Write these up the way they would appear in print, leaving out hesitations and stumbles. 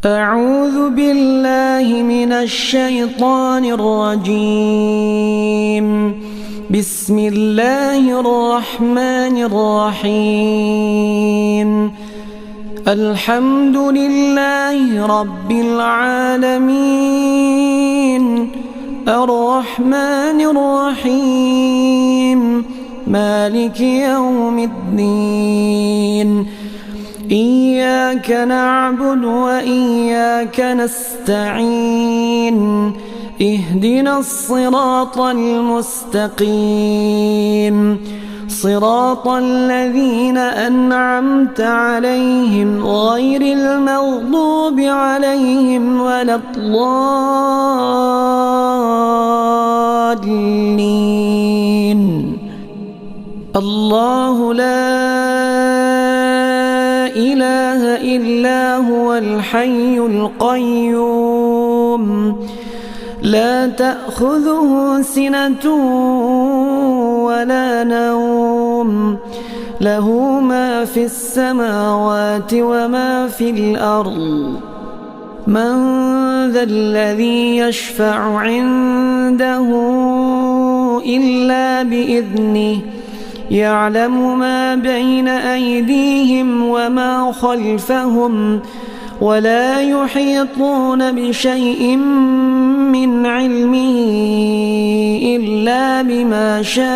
أعوذ بالله من الشيطان الرجيم. بسم الله الرحمن الرحيم. الحمد لله رب العالمين، الرحمن الرحيم، مالك يوم الدين. إياك نعبد وإياك نستعين. اهدنا الصراط المستقيم، صراط الذين أنعمت عليهم غير المغضوب عليهم ولا الضالين. الله لا إله إلا هو الحي القيوم، لا تأخذه سنة ولا نوم، له ما في السماوات وما في الأرض. من ذا الذي يشفع عنده إلا بإذنه، يعلم ما بين أيديهم وما خلفهم، ولا يحيطون بشيء من علمه إلا بما شاء.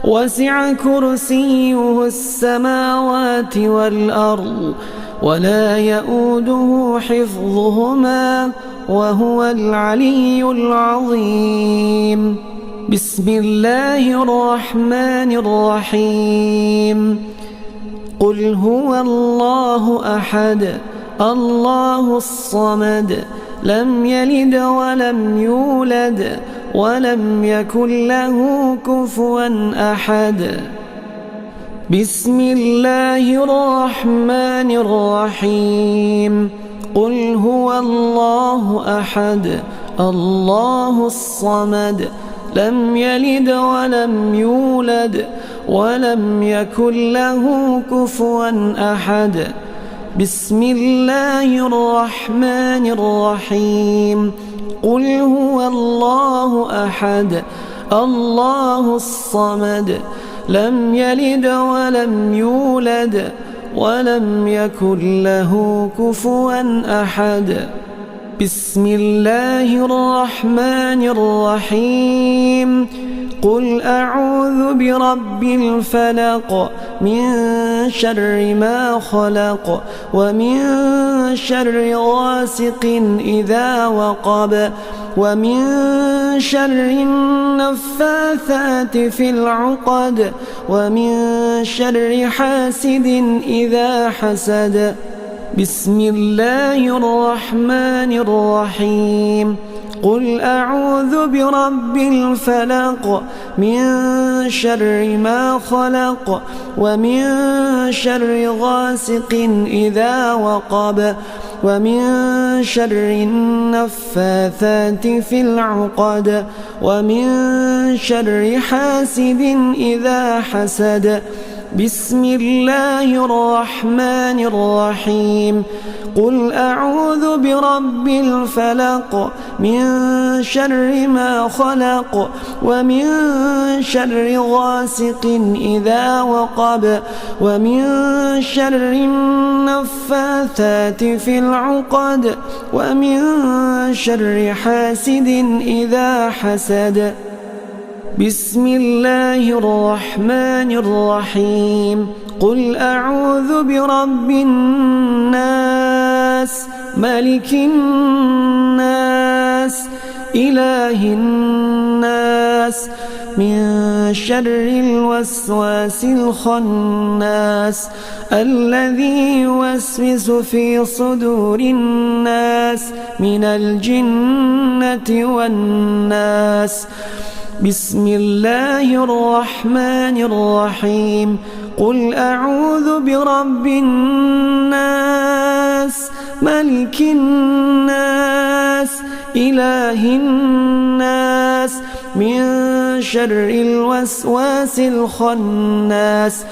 وسع كرسيه السماوات والأرض، ولا يؤوده حفظهما، وهو العلي العظيم. بسم الله الرحمن الرحيم. قل هو الله أحد، الله الصمد، لم يلد ولم يولد ولم يكن له كفوا أحد. بسم الله الرحمن الرحيم. قل هو الله أحد، الله الصمد، لم يلد ولم يولد ولم يكن له كفوا أحد. بسم الله الرحمن الرحيم. قل هو الله أحد، الله الصمد، لم يلد ولم يولد ولم يكن له كفوا أحد. بسم الله الرحمن الرحيم. قل أعوذ برب الفلق، من شر ما خلق، ومن شر غاسق إذا وقب، ومن شر النفاثات في العقد، ومن شر حاسد إذا حسد. بسم الله الرحمن الرحيم. قل أعوذ برب الفلق، من شر ما خلق، ومن شر غاسق إذا وقب، ومن شر النفاثات في العقد، ومن شر حاسد إذا حسد. بسم الله الرحمن الرحيم. قل أعوذ برب الفلق، من شر ما خلق، ومن شر غاسق إذا وقب، ومن شر النفاثات في العقد، ومن شر حاسد إذا حسد. بسم الله الرحمن الرحيم. قل أعوذ برب الناس، ملك الناس، إله الناس، من شر الوسواس الخناس، الذي يوسوس في صدور الناس من الجنة والناس. بسم الله الرحمن الرحيم. قل أعوذ برب الناس، ملك الناس، إله الناس من شر الوسواس الخناس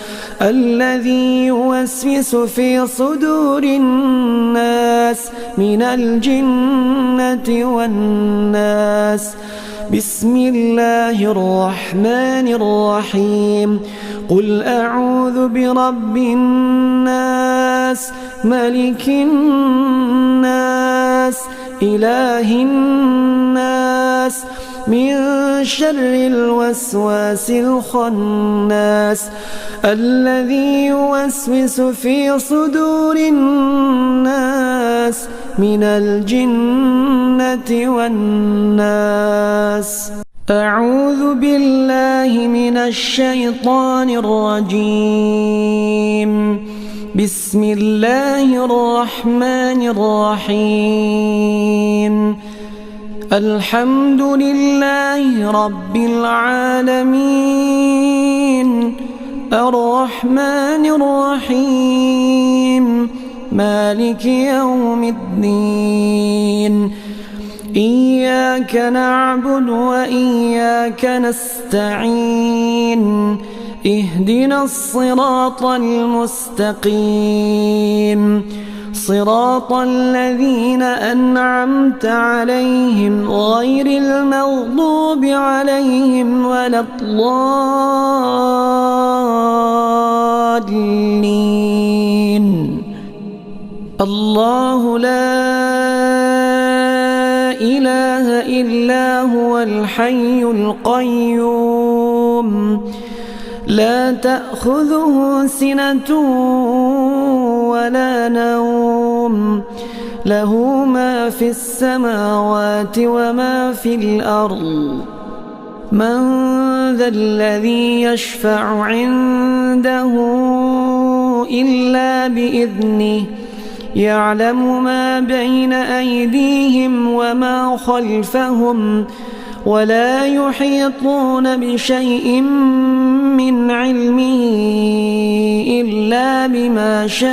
الذي يوسوس في صدور الناس من الجنة والناس. بسم الله الرحمن الرحيم. قل أعوذ برب الناس ملك الناس إله الناس من شر الوسواس الخناس الذي يوسوس في صدور الناس من الجنة والناس. أعوذ بالله من الشيطان الرجيم. بسم الله الرحمن الرحيم. الحمد لله رب العالمين الرحمن الرحيم مالك يوم الدين. إياك نعبد وإياك نستعين. اهدنا الصراط المستقيم صراط الذين أنعمت عليهم غير المغضوب عليهم ولا الضالين. الله لا إله إلا هو الحي القيوم لا تأخذه سنة ولا نوم له ما في السماوات وما في الأرض. من ذا الذي يشفع عنده إلا بإذنه يعلم ما بين أيديهم وما خلفهم ولا يحيطون بشيء من علمه إلا بما شاء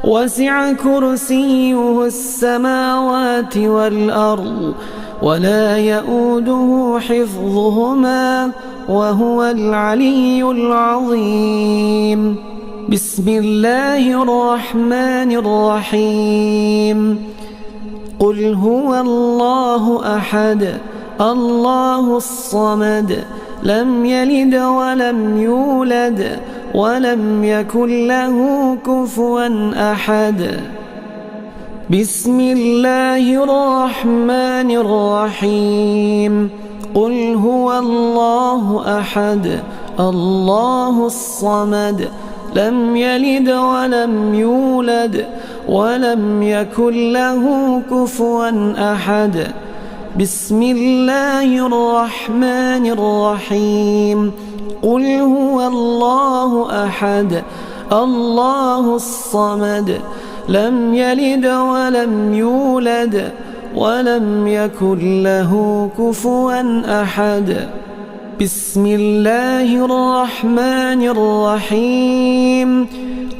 وسع كرسيه السماوات والأرض ولا يؤوده حفظهما وهو العلي العظيم. بسم الله الرحمن الرحيم. قل هو الله أحد الله الصمد لم يلد ولم يولد ولم يكن له كفوا أحد. بسم الله الرحمن الرحيم. قل هو الله أحد الله الصمد لم يلد ولم يولد ولم يكن له كفوا أحد. بسم الله الرحمن الرحيم. قل هو الله أحد الله الصمد لم يلد ولم يولد ولم يكن له كفوا أحد. بسم الله الرحمن الرحيم.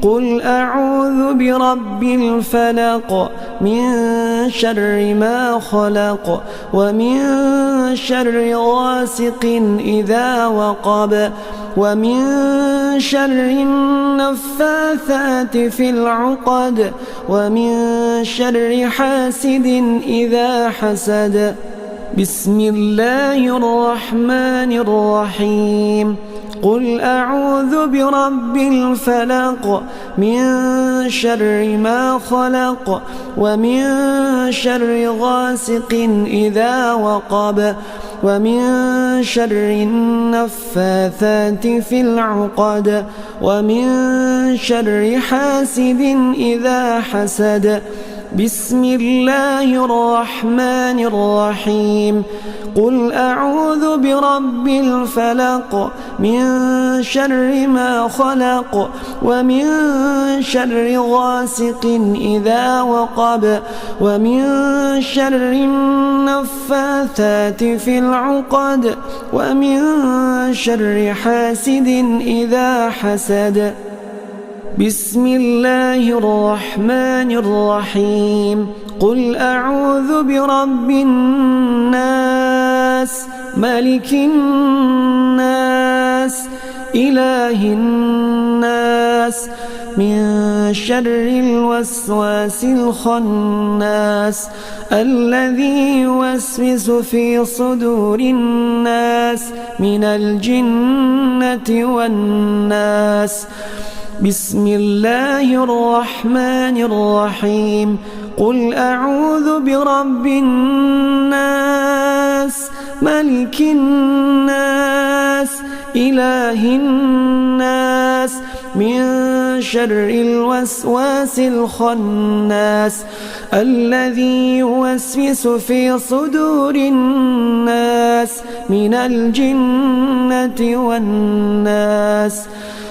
قل أعوذ برب الفلق من شر ما خلق ومن شر غاسق إذا وقب ومن شر النفاثات في العقد ومن شر حاسد إذا حسد. بسم الله الرحمن الرحيم. قل أعوذ برب الفلق من شر ما خلق ومن شر غاسق إذا وقب ومن شر النفاثات في العقد ومن شر حاسد إذا حسد. بسم الله الرحمن الرحيم. قل أعوذ برب الفلق من شر ما خلق ومن شر غاسق إذا وقب ومن شر النفاثات في العقد ومن شر حاسد إذا حسد. بسم الله الرحمن الرحيم قل أعوذ برب الناس ملك الناس إله الناس من شر الوسواس الخناس الذي يوسوس في صدور الناس من الجنة والناس بسم الله الرحمن الرحيم قل أعوذ برب الناس ملك الناس إله الناس من شر الوسواس الخناس الذي يوسوس في صدور الناس من الجنة والناس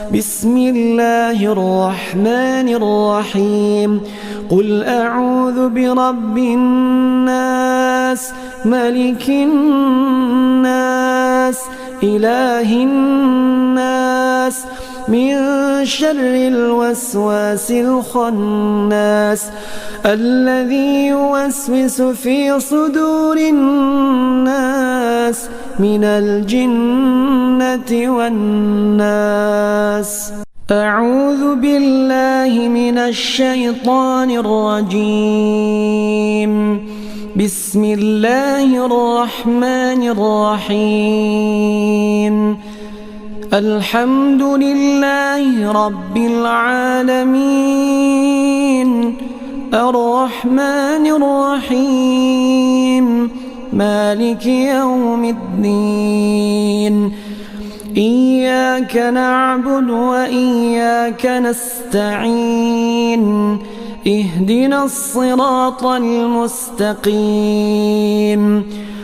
بسم الله الرحمن الرحيم قل أعوذ برب الناس ملك الناس إله الناس من شر الوسواس الخناس الذي يوسوس في صدور الناس من الجنة والناس. أعوذ بالله من الشيطان الرجيم. بسم الله الرحمن الرحيم. الحمد لله رب العالمين الرحمن الرحيم مالك يوم الدين إياك نعبد وإياك نستعين اهدنا الصراط المستقيم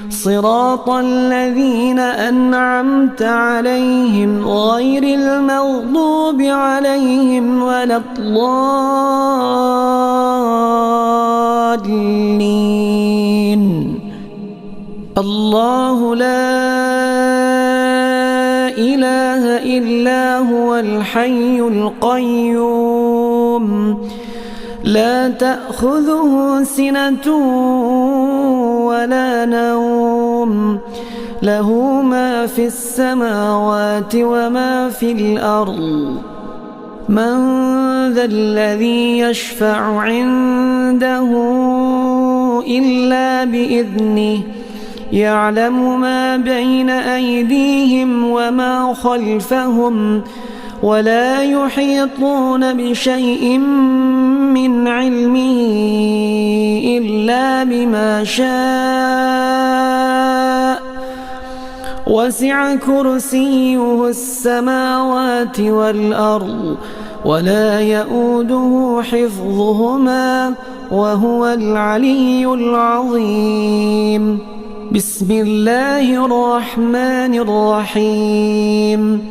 صراط الذين أنعمت عليهم غير المغضوب عليهم ولا الضالين. الله لا إله إلا هو الحي القيوم لا تأخذه سنة ولا نوم له ما في السماوات وما في الأرض. من ذا الذي يشفع عنده إلا بإذنه يعلم ما بين أيديهم وما خلفهم ولا يحيطون بشيء من علمه إلا بما شاء وسع كرسيه السماوات والأرض ولا يؤوده حفظهما وهو العلي العظيم. بسم الله الرحمن الرحيم.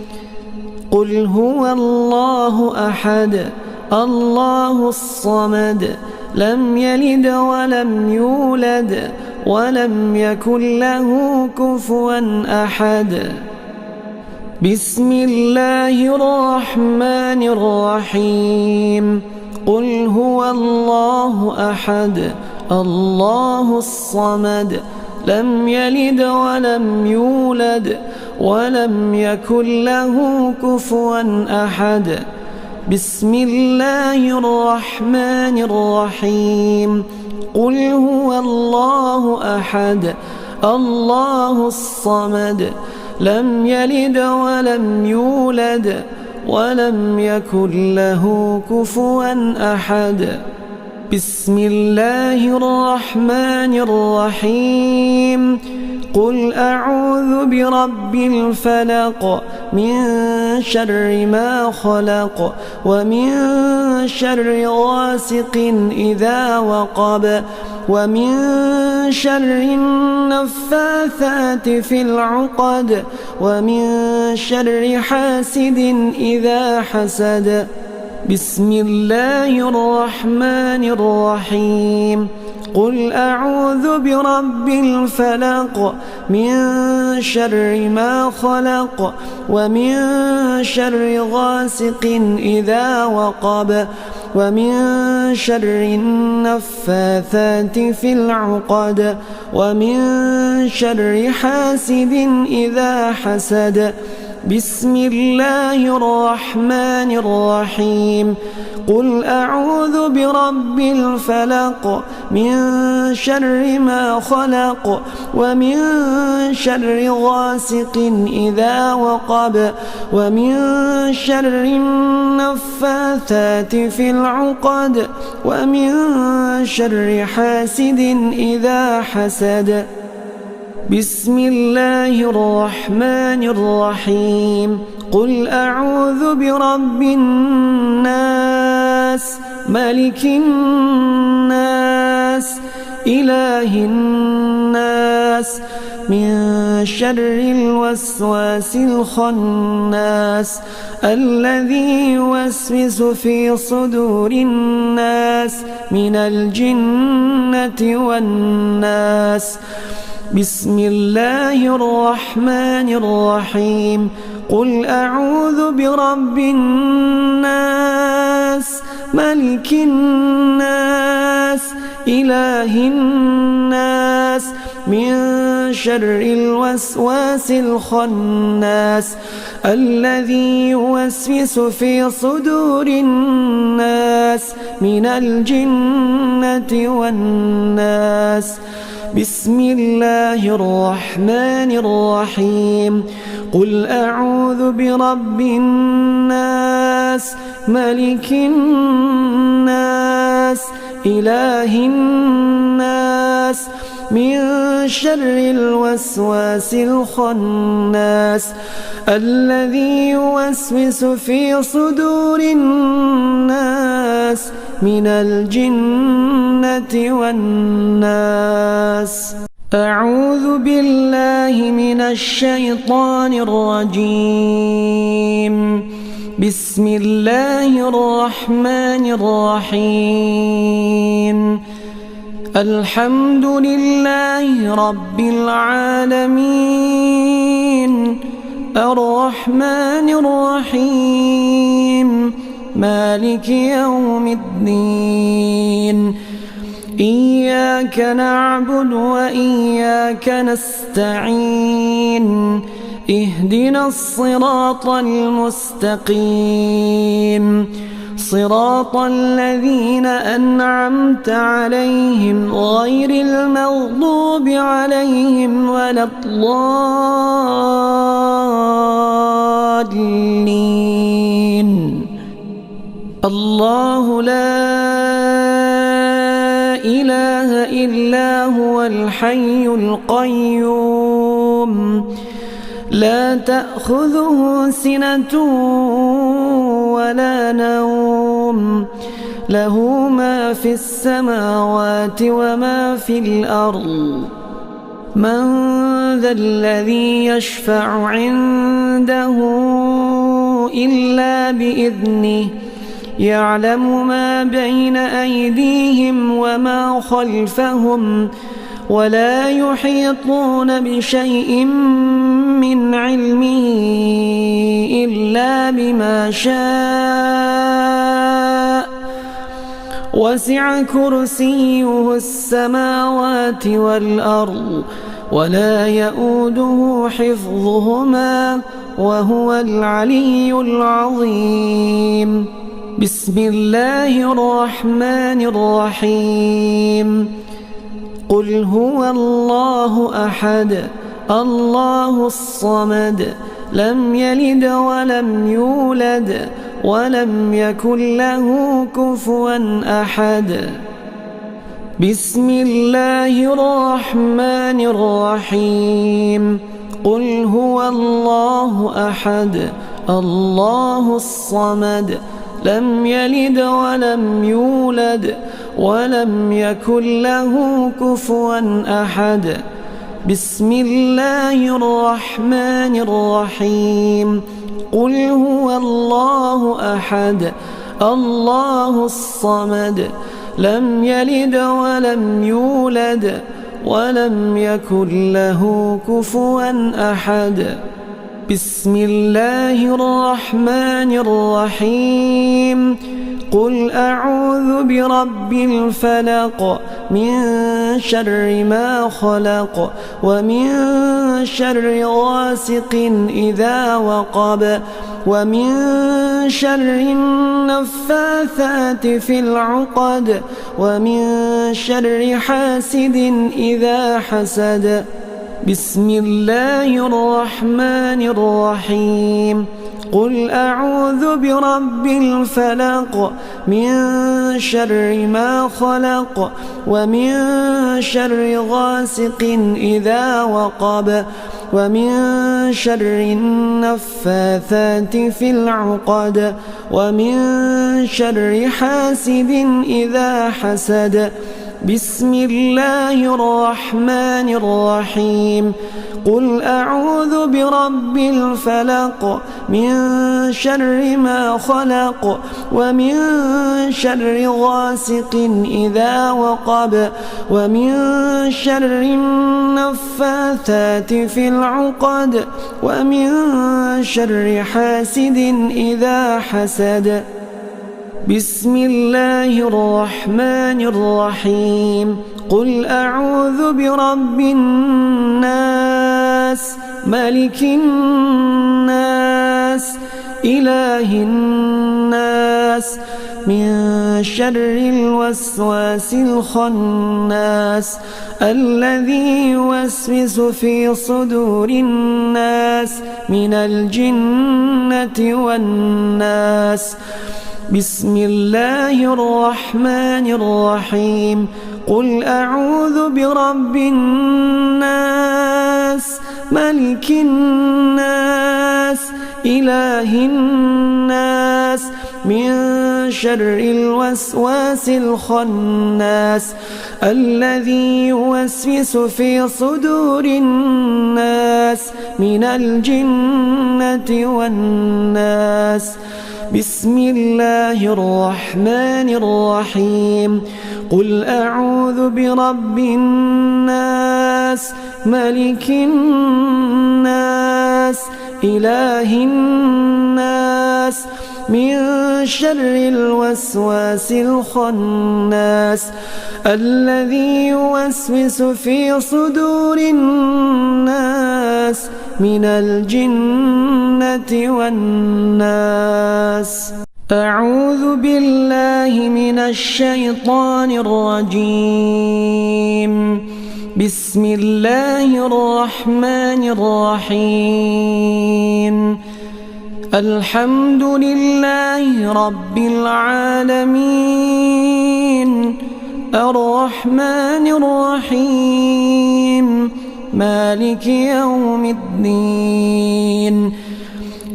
قل هو الله أحد الله الصمد لم يلد ولم يولد ولم يكن له كفوا أحد. بسم الله الرحمن الرحيم. قل هو الله أحد الله الصمد لم يلد ولم يولد ولم يكن له كفوا أحد. بسم الله الرحمن الرحيم. قل هو الله أحد الله الصمد لم يلد ولم يولد ولم يكن له كفوا أحد. بسم الله الرحمن الرحيم. قل أعوذ برب الفلق من شر ما خلق ومن شر غاسق إذا وقب ومن شر النفاثات في العقد ومن شر حاسد إذا حسد. بسم الله الرحمن الرحيم قل أعوذ برب الفلق من شر ما خلق ومن شر غاسق إذا وقب ومن شر النفاثات في العقد ومن شر حاسد إذا حسد بسم الله الرحمن الرحيم قل أعوذ برب الفلق من شر ما خلق ومن شر غاسق إذا وقب ومن شر النفاثات في العقد ومن شر حاسد إذا حسد بسم الله الرحمن الرحيم قل أعوذ برب الناس ملك الناس إله الناس من شر الوسواس الخناس الذي يوسوس في صدور الناس من الجنة والناس بسم الله الرحمن الرحيم قل أعوذ برب الناس ملك الناس إله الناس من شر الوسواس الخناس الذي يوسوس في صدور الناس من الجنة والناس بسم الله الرحمن الرحيم قل أعوذ برب الناس ملك الناس إله الناس من شر الوسواس الخناس الذي يوسوس في صدور الناس من الجنة والناس أعوذ بالله من الشيطان الرجيم بسم الله الرحمن الرحيم الحمد لله رب العالمين الرحمن الرحيم مالك يوم الدين إياك نعبد وإياك نستعين اهدنا الصراط المستقيم صراط الذين أنعمت عليهم غير المغضوب عليهم ولا الضالين الله لا إله إلا هو الحي القيوم لا تأخذه سنة ولا نوم له ما في السماوات وما في الأرض من ذا الذي يشفع عنده إلا بإذنه يعلم ما بين أيديهم وما خلفهم ولا يحيطون بشيء من علمه إلا بما شاء وسع كرسيه السماوات والأرض ولا يؤوده حفظهما وهو العلي العظيم بسم الله الرحمن الرحيم قل هو الله أحد الله الصمد لم يلد ولم يولد ولم يكن له كفوا أحد بسم الله الرحمن الرحيم قل هو الله أحد الله الصمد لم يلد ولم يولد ولم يكن له كفوا أحد بسم الله الرحمن الرحيم قل هو الله أحد الله الصمد لم يلد ولم يولد ولم يكن له كفوا أحد. بسم الله الرحمن الرحيم. قل أعوذ برب الفلق من شر ما خلق ومن شر غاسق إذا وقب ومن شر النفاثات في العقد ومن شر حاسد إذا حسد. بسم الله الرحمن الرحيم. قل أعوذ برب الفلق من شر ما خلق ومن شر غاسق إذا وقب ومن شر النفاثات في العقد ومن شر حاسد إذا حسد. بسم الله الرحمن الرحيم. قل أعوذ برب الفلق من شر ما خلق ومن شر غاسق إذا وقب ومن شر النفاثات في العقد ومن شر حاسد إذا حسد. بسم الله الرحمن الرحيم. قل أعوذ برب الناس ملك الناس إله الناس من شر الوسواس الخناس الذي يوسوس في صدور الناس من الجنة والناس. بسم الله الرحمن الرحيم. قل أعوذ برب الناس ملك الناس إله الناس من شر الوسواس الخناس الذي يوسوس في صدور الناس من الجنة والناس. بسم الله الرحمن الرحيم. قل أعوذ برب الناس ملك الناس إله الناس من شر الوسواس الخناس الذي يوسوس في صدور الناس من الجنة والناس. أعوذ بالله من الشيطان الرجيم. بسم الله الرحمن الرحيم. الحمد لله رب العالمين الرحمن الرحيم مالك يوم الدين.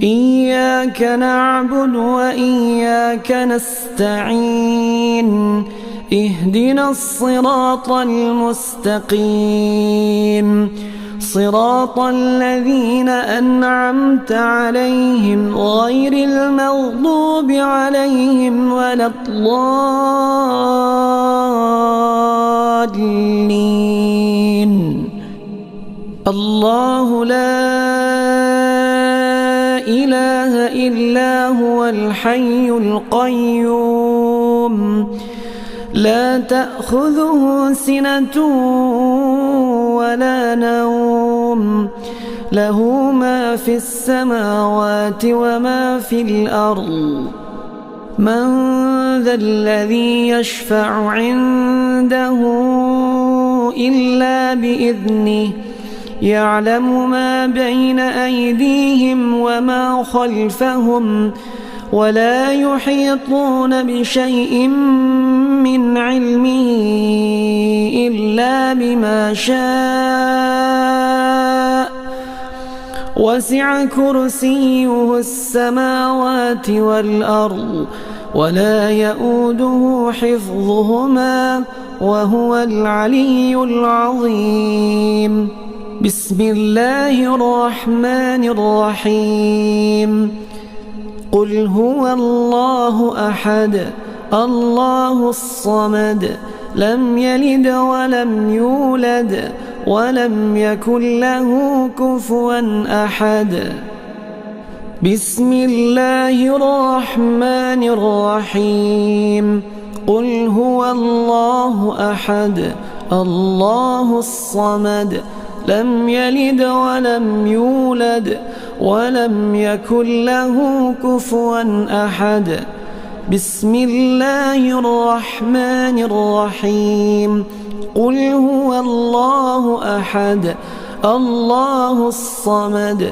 إياك نعبد وإياك نستعين. اهدنا الصراط المستقيم صراط الذين أنعمت عليهم غير المغضوب عليهم ولا الضالين. الله لا إله إلا هو الحي القيوم لا تأخذه سنة ولا نوم له ما في السماوات وما في الأرض. من ذا الذي يشفع عنده إلا بإذنه يعلم ما بين أيديهم وما خلفهم ولا يحيطون بشيء من علمه إلا بما شاء. وسع كرسيه السماوات والأرض ولا يؤوده حفظهما وهو العلي العظيم. بسم الله الرحمن الرحيم. قل هو الله أحد الله الصمد لم يلد ولم يولد ولم يكن له كفوا أحد. بسم الله الرحمن الرحيم. قل هو الله أحد الله الصمد لم يلد ولم يولد ولم يكن له كفوا أحد. بسم الله الرحمن الرحيم. قل هو الله أحد الله الصمد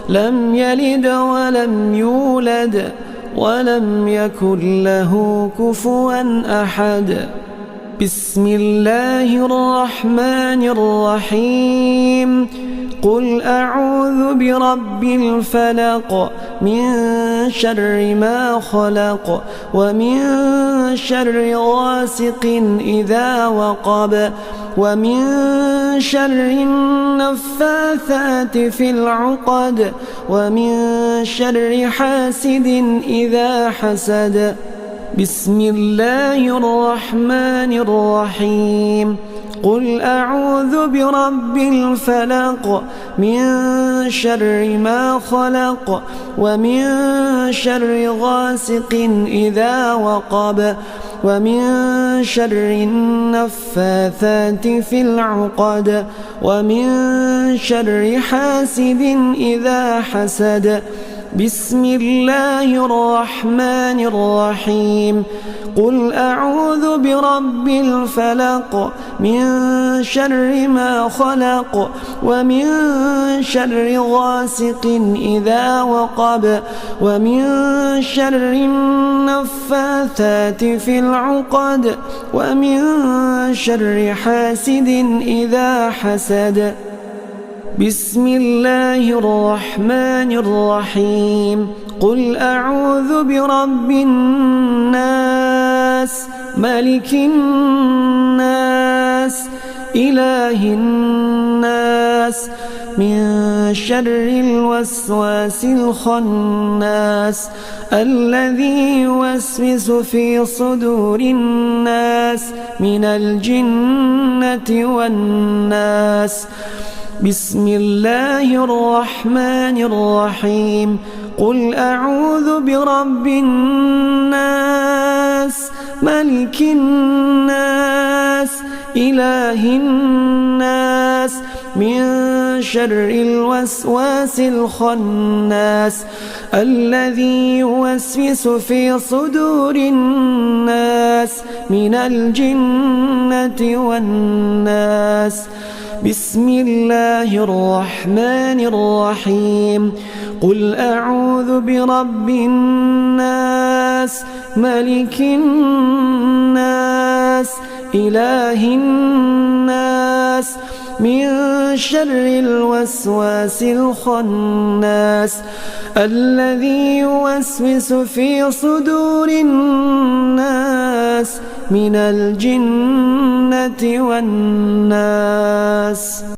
لم يلد ولم يولد ولم يكن له كفوا أحد. بسم الله الرحمن الرحيم. قل أعوذ برب الفلق من شر ما خلق ومن شر غاسق إذا وقب ومن شر النفاثات في العقد ومن شر حاسد إذا حسد. بسم الله الرحمن الرحيم. قل أعوذ برب الفلق من شر ما خلق ومن شر غاسق إذا وقب ومن شر النفاثات في العقد ومن شر حاسد إذا حسد. بسم الله الرحمن الرحيم. قل أعوذ برب الفلق من شر ما خلق ومن شر غاسق إذا وقب ومن شر النفاثات في العقد ومن شر حاسد إذا حسد. بسم الله الرحمن الرحيم. قل أعوذ برب الناس ملك الناس إله الناس من شر الوسواس الخناس الذي يوسوس في صدور الناس من الجنة والناس. بسم الله الرحمن الرحيم. قل أعوذ برب الناس ملك الناس إله الناس من شر الوسواس الخناس الذي يوسوس في صدور الناس من الجنة والناس. بسم الله الرحمن الرحيم. قل أعوذ برب الناس ملك الناس إله الناس من شر الوسواس الخناس الذي يوسوس في صدور الناس من الجنة والناس.